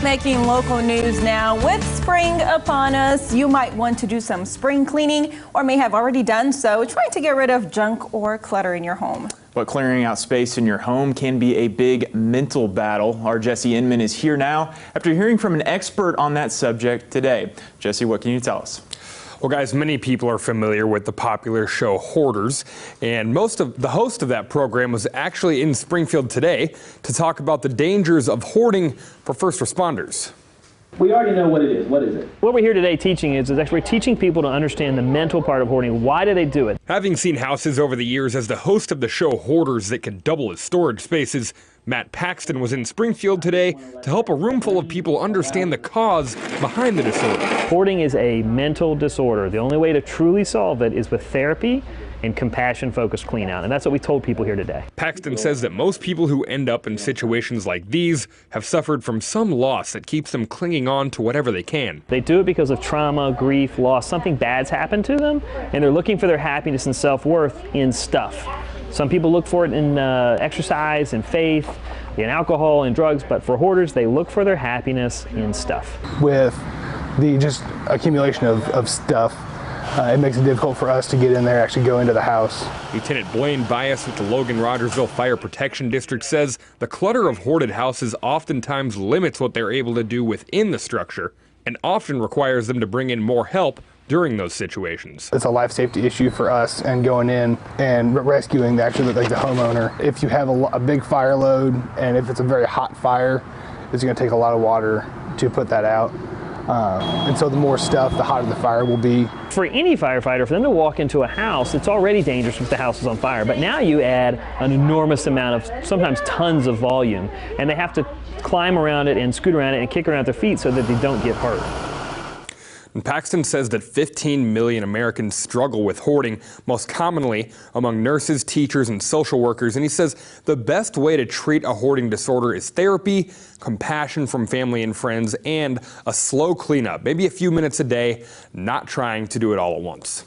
Making local news now with spring upon us. You might want to do some spring cleaning or may have already done so, trying to get rid of junk or clutter in your home. But clearing out space in your home can be a big mental battle. Our Jesse Inman is here now after hearing from an expert on that subject today. Jesse, what can you tell us? Well, guys, many people are familiar with the popular show Hoarders, and most of the host of that program was actually in Springfield today to talk about the dangers of hoarding for first responders. We already know what it is. What is it? What we're here today teaching is actually teaching people to understand the mental part of hoarding. Why do they do it? Having seen houses over the years as the host of the show Hoarders that can double as storage spaces, Matt Paxton was in Springfield today to help a room full of people understand the cause behind the disorder. Hoarding is a mental disorder. The only way to truly solve it is with therapy and compassion-focused clean-out, and that's what we told people here today. Paxton says that most people who end up in situations like these have suffered from some loss that keeps them clinging on to whatever they can. They do it because of trauma, grief, loss, something bad's happened to them, and they're looking for their happiness and self-worth in stuff. Some people look for it in exercise and faith, in alcohol and drugs, but for hoarders, they look for their happiness in stuff. With the just accumulation of stuff, it makes it difficult for us to get in there, actually go into the house. Lieutenant Blaine Bias with the Logan-Rogersville Fire Protection District says the clutter of hoarded houses oftentimes limits what they're able to do within the structure and often requires them to bring in more help during those situations. It's a life safety issue for us, and going in and rescuing the homeowner. If you have a big fire load and if it's a very hot fire, it's going to take a lot of water to put that out. And so the more stuff, the hotter the fire will be. For any firefighter, for them to walk into a house, it's already dangerous if the house is on fire. But now you add an enormous amount of, sometimes tons of volume, and they have to climb around it and scoot around it and kick around their feet so that they don't get hurt. And Paxton says that 15 million Americans struggle with hoarding, most commonly among nurses, teachers, and social workers. And he says the best way to treat a hoarding disorder is therapy, compassion from family and friends, and a slow cleanup, maybe a few minutes a day, not trying to do it all at once.